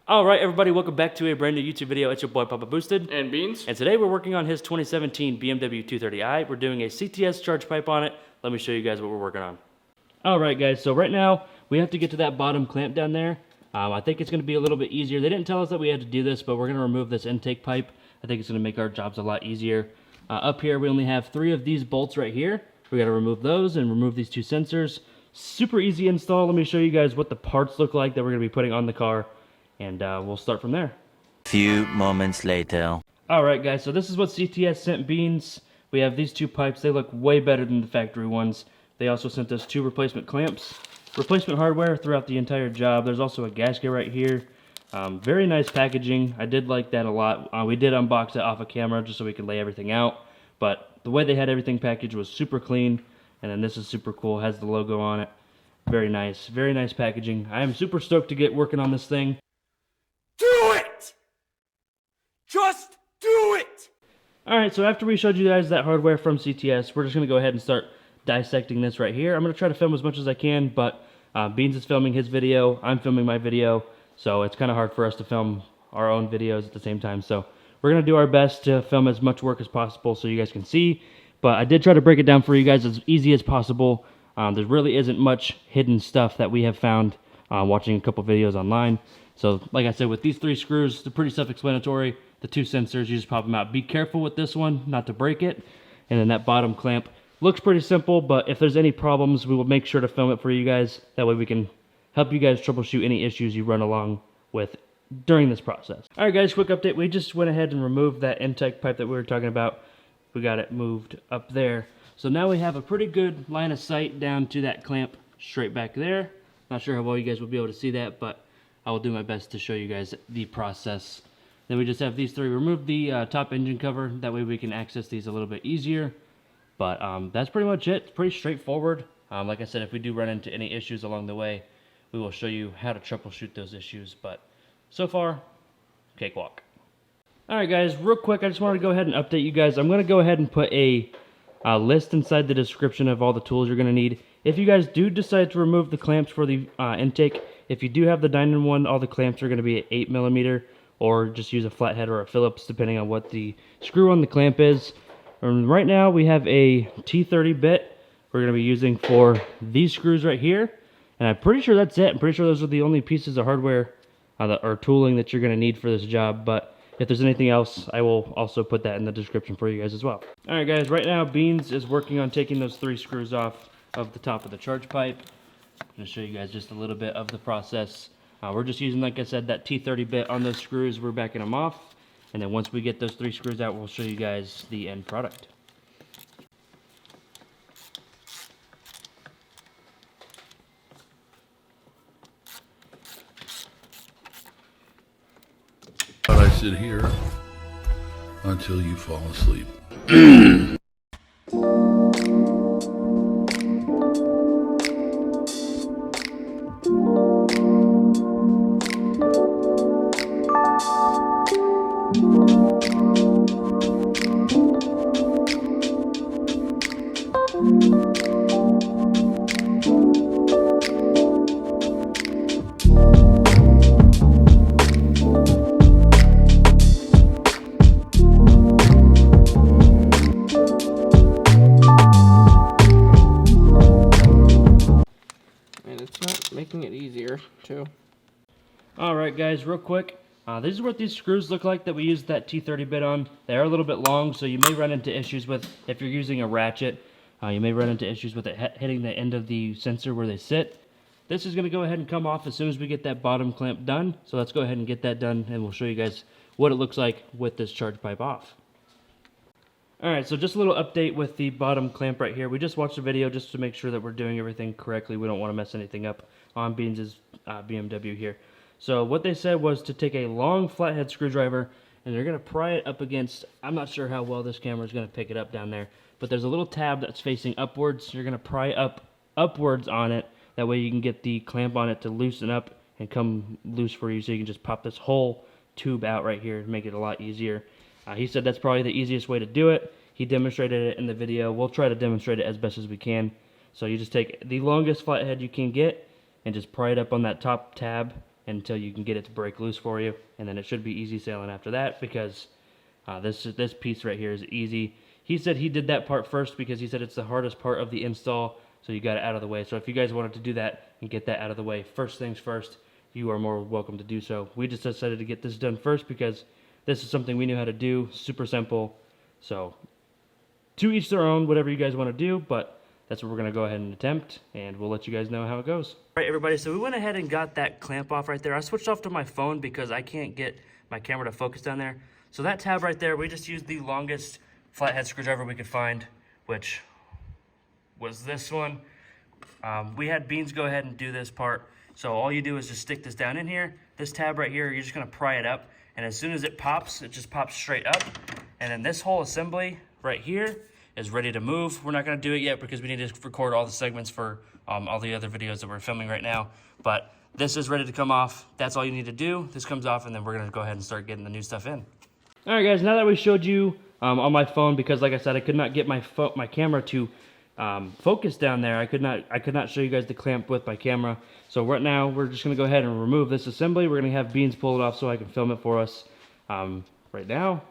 Alright everybody, welcome back to a brand new YouTube video. It's your boy Papa Boosted. And Beans. And today we're working on his 2017 BMW 230i. We're doing a CTS charge pipe on it. Let me show you guys what we're working on. Alright guys, so right now we have to get to that bottom clamp down there. I think it's going to be a little bit easier. They didn't tell us that we had to do this, but we're going to remove this intake pipe. I think it's going to make our jobs a lot easier. Up here we only have 3 of these bolts right here. We got to remove those and remove these 2 sensors. Super easy install. Let me show you guys what the parts look like that we're going to be putting on the car. And we'll start from there. Few moments later. Alright guys, so this is what CTS sent Beans. We have these 2 pipes. They look way better than the factory ones. They also sent us 2 replacement clamps. Replacement hardware throughout the entire job. There's also a gasket right here. Very nice packaging. I did like that a lot. We did unbox it off of camera just so we could lay everything out. But the way they had everything packaged was super clean. And then this is super cool. Has the logo on it. Very nice packaging. I am super stoked to get working on this thing. Do it! Just do it! Alright, so after we showed you guys that hardware from CTS, we're just going to go ahead and start dissecting this right here. I'm going to try to film as much as I can, but Beans is filming his video, I'm filming my video, so it's kind of hard for us to film our own videos at the same time. So we're going to do our best to film as much work as possible so you guys can see, but I did try to break it down for you guys as easy as possible. There really isn't much hidden stuff that we have found watching a couple videos online. So, like I said, with these 3 screws, they're pretty self-explanatory. The 2 sensors, you just pop them out. Be careful with this one, not to break it. And then that bottom clamp looks pretty simple, but if there's any problems, we will make sure to film it for you guys. That way we can help you guys troubleshoot any issues you run along with during this process. Alright guys, quick update. We just went ahead and removed that intake pipe that we were talking about. We got it moved up there. So now we have a pretty good line of sight down to that clamp straight back there. Not sure how well you guys will be able to see that, but I will do my best to show you guys the process. Then we just have these 3. Remove the top engine cover. That way we can access these a little bit easier. But that's pretty much it. It's pretty straightforward. Like I said, if we do run into any issues along the way, we will show you how to troubleshoot those issues. But so far, cakewalk. Alright guys, real quick, I just wanted to go ahead and update you guys. I'm going to go ahead and put a list inside the description of all the tools you're going to need. If you guys do decide to remove the clamps for the intake, if you do have the 9-in-1, all the clamps are going to be at 8mm, or just use a flathead or a Phillips, depending on what the screw on the clamp is. And right now, we have a T30 bit we're going to be using for these screws right here. And I'm pretty sure that's it. I'm pretty sure those are the only pieces of hardware or tooling that you're going to need for this job. But if there's anything else, I will also put that in the description for you guys as well. Alright guys, right now, Beans is working on taking those 3 screws off of the top of the charge pipe. I'm going to show you guys just a little bit of the process. We're just using, like I said, that T30 bit on those screws. We're backing them off. And then once we get those 3 screws out, we'll show you guys the end product. I sit here until you fall asleep. Making it easier too. Alright guys, real quick, this is what these screws look like that we used that T30 bit on. They are a little bit long, so you may run into issues with, if you're using a ratchet, you may run into issues with it hitting the end of the sensor where they sit. This is going to go ahead and come off as soon as we get that bottom clamp done. So let's go ahead and get that done, and we'll show you guys what it looks like with this charge pipe off. Alright, so just a little update with the bottom clamp right here. We just watched the video just to make sure that we're doing everything correctly. We don't want to mess anything up on Beans' BMW here. So what they said was to take a long flathead screwdriver, and they're going to pry it up against, I'm not sure how well this camera is going to pick it up down there, but there's a little tab that's facing upwards. You're going to pry upwards on it. That way you can get the clamp on it to loosen up and come loose for you, so you can just pop this whole tube out right here and make it a lot easier. He said that's probably the easiest way to do it. He demonstrated it in the video. We'll try to demonstrate it as best as we can. So you just take the longest flathead you can get and just pry it up on that top tab until you can get it to break loose for you, and then it should be easy sailing after that, because this piece right here is easy. He said he did that part first because he said it's the hardest part of the install, so you got it out of the way. So if you guys wanted to do that and get that out of the way first things first, you are more welcome to do so. We just decided to get this done first because this is something we knew how to do, super simple. So to each their own, whatever you guys want to do, but that's what we're going to go ahead and attempt, and we'll let you guys know how it goes. All right, everybody, so we went ahead and got that clamp off right there. I switched off to my phone because I can't get my camera to focus down there. So that tab right there, we just used the longest flathead screwdriver we could find, which was this one. We had Beans go ahead and do this part. So all you do is just stick this down in here. This tab right here, you're just going to pry it up, and as soon as it pops, it just pops straight up. And then this whole assembly right here is ready to move. We're not going to do it yet because we need to record all the segments for all the other videos that we're filming right now. But this is ready to come off. That's all you need to do. This comes off, and then we're going to go ahead and start getting the new stuff in. All right, guys, now that we showed you on my phone, because like I said, I could not get my camera to focus down there. I could not show you guys the clamp with my camera. So right now, we're just going to go ahead and remove this assembly. We're going to have Beans pull it off so I can film it for us right now.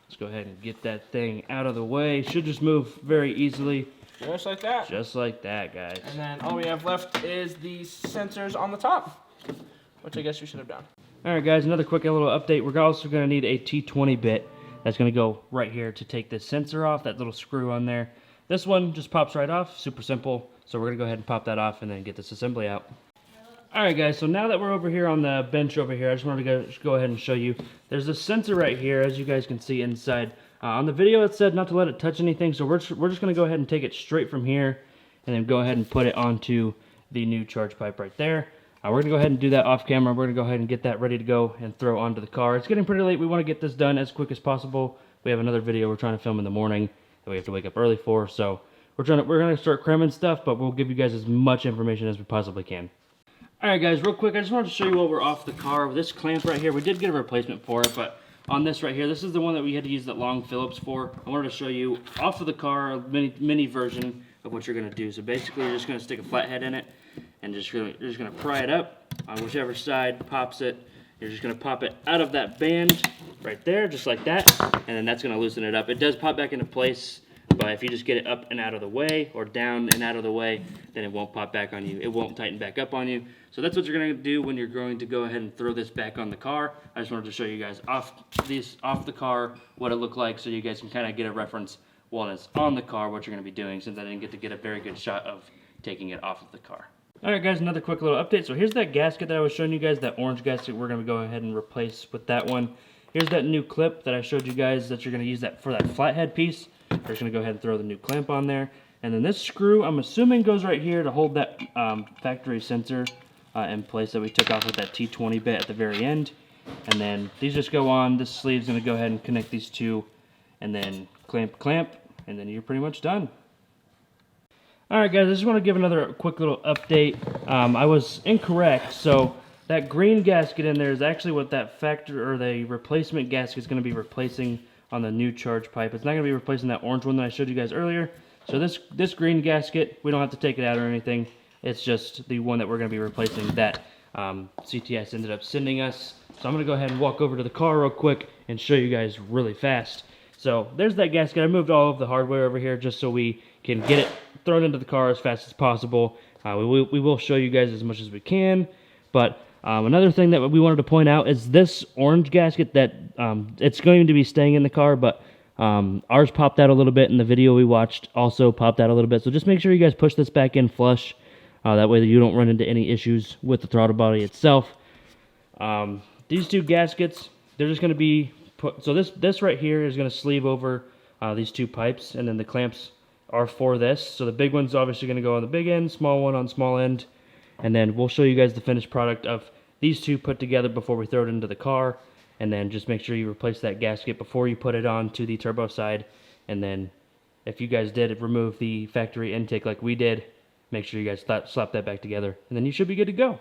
Let's go ahead and get that thing out of the way. Should just move very easily. Just like that. Just like that, guys. And then all we have left is the sensors on the top, which I guess you should have done. All right, guys, another quick little update. We're also going to need a T20 bit that's going to go right here to take this sensor off, that little screw on there. This one just pops right off, super simple. So we're going to go ahead and pop that off and then get this assembly out. All right, guys, so now that we're over here on the bench over here, I just wanted to go ahead and show you. There's a sensor right here, as you guys can see inside. On the video, it said not to let it touch anything, so we're just going to go ahead and take it straight from here and then go ahead and put it onto the new charge pipe right there. We're going to go ahead and do that off camera. We're going to go ahead and get that ready to go and throw onto the car. It's getting pretty late. We want to get this done as quick as possible. We have another video we're trying to film in the morning that we have to wake up early for, so we're going to start cramming stuff, but we'll give you guys as much information as we possibly can. Alright, guys, real quick, I just wanted to show you while we're off the car. This clamp right here, we did get a replacement for it, but on this right here, this is the one that we had to use that long Phillips for. I wanted to show you off of the car a mini version of what you're going to do. So basically, you're just going to stick a flathead in it, and you're just going to pry it up on whichever side pops it. You're just going to pop it out of that band right there, just like that, and then that's going to loosen it up. It does pop back into place, but if you just get it up and out of the way, or down and out of the way, then it won't pop back on you. It won't tighten back up on you. So that's what you're going to do when you're going to go ahead and throw this back on the car. I just wanted to show you guys off the car what it looked like, so you guys can kind of get a reference while it's on the car what you're going to be doing, since I didn't get to get a very good shot of taking it off of the car. Alright, guys, another quick little update. So here's that gasket that I was showing you guys, that orange gasket. We're going to go ahead and replace with that one. Here's that new clip that I showed you guys that you're going to use that for that flathead piece. We're just going to go ahead and throw the new clamp on there. And then this screw, I'm assuming, goes right here to hold that factory sensor in place that we took off with that T20 bit at the very end. And then these just go on. This sleeve's going to go ahead and connect these two, and then clamp, and then you're pretty much done. Alright, guys, I just want to give another quick little update. I was incorrect, so that green gasket in there is actually what that the replacement gasket is going to be replacing on the new charge pipe. It's not going to be replacing that orange one that I showed you guys earlier. So this green gasket, we don't have to take it out or anything. It's just the one that we're going to be replacing that CTS ended up sending us. So I'm going to go ahead and walk over to the car real quick and show you guys really fast. So there's that gasket. I moved all of the hardware over here just so we can get it thrown into the car as fast as possible. We will show you guys as much as we can. But another thing that we wanted to point out is this orange gasket that it's going to be staying in the car, but ours popped out a little bit, and the video we watched also popped out a little bit. So just make sure you guys push this back in flush. That way that you don't run into any issues with the throttle body itself. These two gaskets, they're just going to be put. So this right here is going to sleeve over these two pipes, and then the clamps are for this. So the big one's obviously going to go on the big end, small one on small end, and then we'll show you guys the finished product of these two put together before we throw it into the car. And then just make sure you replace that gasket before you put it on to the turbo side. And then if you guys did remove the factory intake like we did, make sure you guys slap that back together, and then you should be good to go.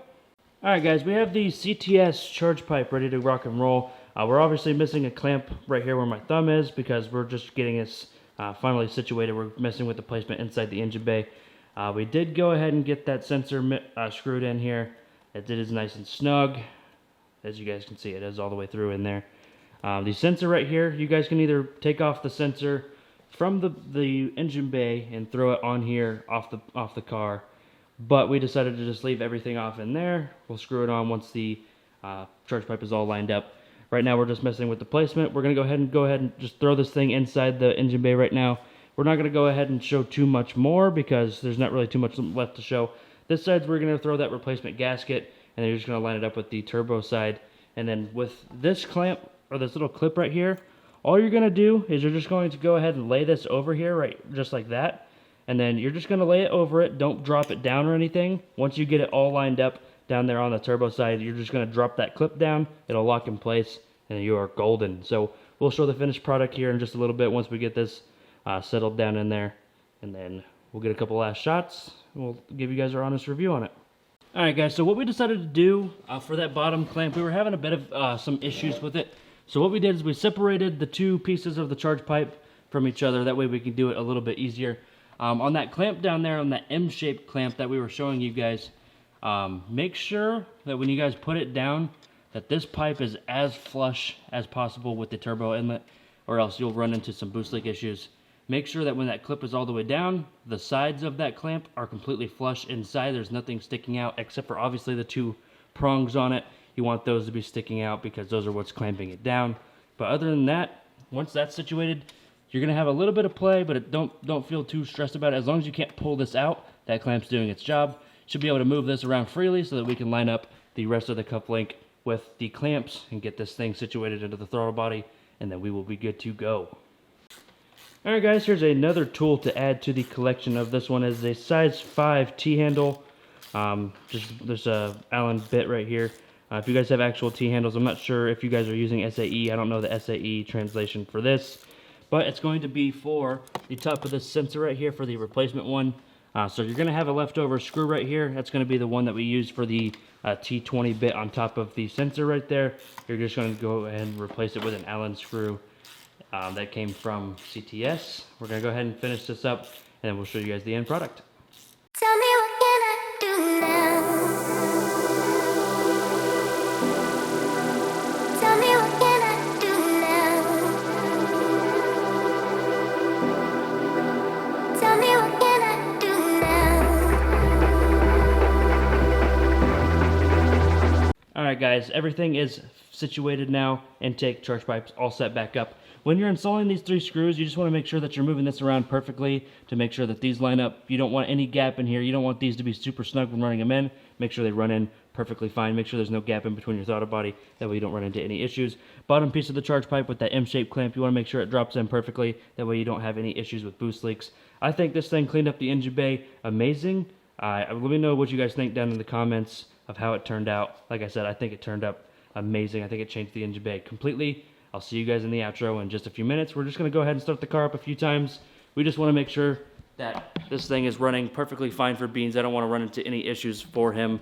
Alright, guys, we have the CTS charge pipe ready to rock and roll. We're obviously missing a clamp right here where my thumb is because we're just getting this finally situated. We're messing with the placement inside the engine bay. We did go ahead and get that sensor screwed in here. It is nice and snug. As you guys can see, it is all the way through in there. The sensor right here, you guys can either take off the sensor from the engine bay and throw it on here off the car, but we decided to just leave everything off in there. We'll screw it on once the charge pipe is all lined up. Right now we're just messing with the placement. We're going to go ahead and just throw this thing inside the engine bay right now. We're not going to go ahead and show too much more because there's not really too much left to show. This side we're going to throw that replacement gasket, and then you're just going to line it up with the turbo side. And then with this clamp, or this little clip right here, all you're going to do is you're just going to go ahead and lay this over here, right, just like that. And then you're just going to lay it over it. Don't drop it down or anything. Once you get it all lined up down there on the turbo side, you're just going to drop that clip down. It'll lock in place, and you are golden. So we'll show the finished product here in just a little bit once we get this settled down in there. And then we'll get a couple last shots, and we'll give you guys our honest review on it. Alright guys, so what we decided to do for that bottom clamp, we were having a bit of some issues with it. So what we did is we separated the two pieces of the charge pipe from each other. That way we can do it a little bit easier. On that clamp down there, on that M-shaped clamp that we were showing you guys, make sure that when you guys put it down, that this pipe is as flush as possible with the turbo inlet, or else you'll run into some boost leak issues. Make sure that when that clip is all the way down, the sides of that clamp are completely flush inside. There's nothing sticking out except for obviously the two prongs on it. You want those to be sticking out because those are what's clamping it down. But other than that, once that's situated, you're going to have a little bit of play, but don't feel too stressed about it. As long as you can't pull this out, that clamp's doing its job. You should be able to move this around freely so that we can line up the rest of the cup link with the clamps and get this thing situated into the throttle body, and then we will be good to go. Alright guys, here's another tool to add to the collection. Of this one is a size 5 T-handle. There's a Allen bit right here. If you guys have actual T-handles, I'm not sure if you guys are using SAE. I don't know the SAE translation for this, but it's going to be for the top of this sensor right here for the replacement one. So you're going to have a leftover screw right here. That's going to be the one that we use for the T20 bit on top of the sensor right there. You're just going to go ahead and replace it with an Allen screw. That came from CTS. We're going to go ahead and finish this up, and then we'll show you guys the end product. Tell me what can I do now? Tell me what can I do now? Tell me what can I do now? Alright guys, everything is situated now. Intake, charge pipes, all set back up. When you're installing these 3 screws, you just want to make sure that you're moving this around perfectly to make sure that these line up. You don't want any gap in here. You don't want these to be super snug when running them in. Make sure they run in perfectly fine. Make sure there's no gap in between your throttle body. That way you don't run into any issues. Bottom piece of the charge pipe with that M-shaped clamp, you want to make sure it drops in perfectly. That way you don't have any issues with boost leaks. I think this thing cleaned up the engine bay amazing. Let me know what you guys think down in the comments of how it turned out. Like I said, I think it turned up amazing. I think it changed the engine bay completely. I'll see you guys in the outro in just a few minutes. We're just going to go ahead and start the car up a few times. We just want to make sure that this thing is running perfectly fine for Beans. I don't want to run into any issues for him.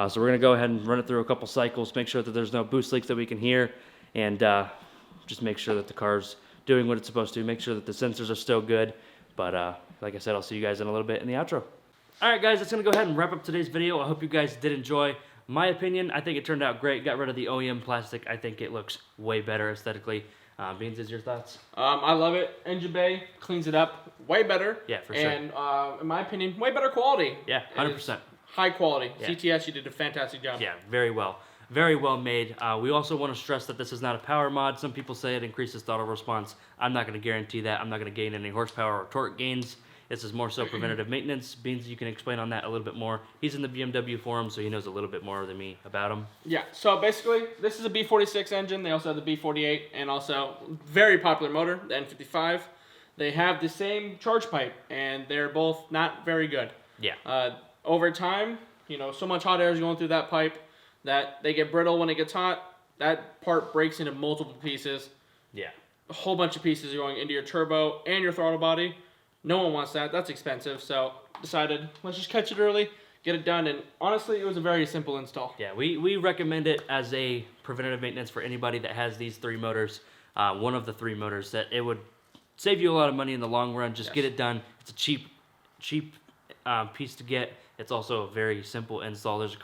So we're going to go ahead and run it through a couple cycles, make sure that there's no boost leaks that we can hear, and just make sure that the car's doing what it's supposed to. Make sure that the sensors are still good. But like I said, I'll see you guys in a little bit in the outro. Alright guys, that's going to go ahead and wrap up today's video. I hope you guys did enjoy. My opinion, I think it turned out great. Got rid of the OEM plastic. I think it looks way better aesthetically. Beans, is your thoughts? I love it. Engine bay cleans it up way better. Yeah, for sure. And in my opinion, way better quality. Yeah, 100%. High quality. Yeah. CTS, you did a fantastic job. Yeah, very well. Very well made. We also want to stress that this is not a power mod. Some people say it increases throttle response. I'm not going to guarantee that. I'm not going to gain any horsepower or torque gains. This is more so preventative maintenance. Beans, you can explain on that a little bit more. He's in the BMW forum, so he knows a little bit more than me about them. Yeah, so basically, this is a B46 engine. They also have the B48 and also very popular motor, the N55. They have the same charge pipe, and they're both not very good. Yeah. Over time, you know, so much hot air is going through that pipe that they get brittle when it gets hot. That part breaks into multiple pieces. Yeah. A whole bunch of pieces are going into your turbo and your throttle body. No one wants that. That's expensive. So decided, let's just catch it early, get it done. And honestly, it was a very simple install. Yeah, we recommend it as a preventative maintenance for anybody that has these 3 motors. One of the 3 motors, that it would save you a lot of money in the long run. Just get it done. It's a cheap piece to get. It's also a very simple install. There's a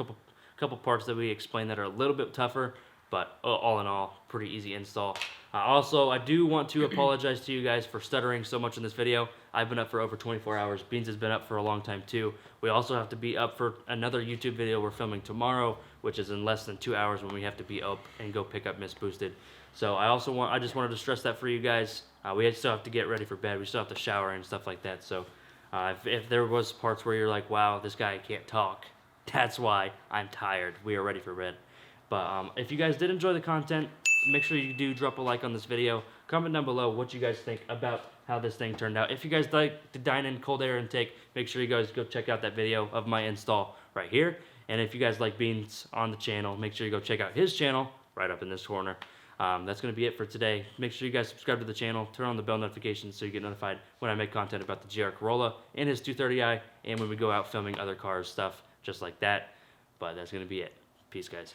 A couple parts that we explained that are a little bit tougher, but all in all, pretty easy install. Also, I do want to apologize to you guys for stuttering so much in this video. I've been up for over 24 hours. Beans has been up for a long time too. We also have to be up for another YouTube video we're filming tomorrow, which is in less than 2 hours when we have to be up and go pick up Miss Boosted. So I just wanted to stress that for you guys. We still have to get ready for bed. We still have to shower and stuff like that. So if there was parts where you're like, wow, this guy can't talk, that's why. I'm tired. We are ready for bed. But if you guys did enjoy the content, make sure you do drop a like on this video. Comment down below what you guys think about how this thing turned out. If you guys like the dine-in cold air intake, make sure you guys go check out that video of my install right here. And if you guys like Beans on the channel, make sure you go check out his channel right up in this corner. That's going to be it for today. Make sure you guys subscribe to the channel, turn on the bell notifications so you get notified when I make content about the GR Corolla and his 230i, and when we go out filming other cars, stuff just like that. But that's going to be it. Peace, guys.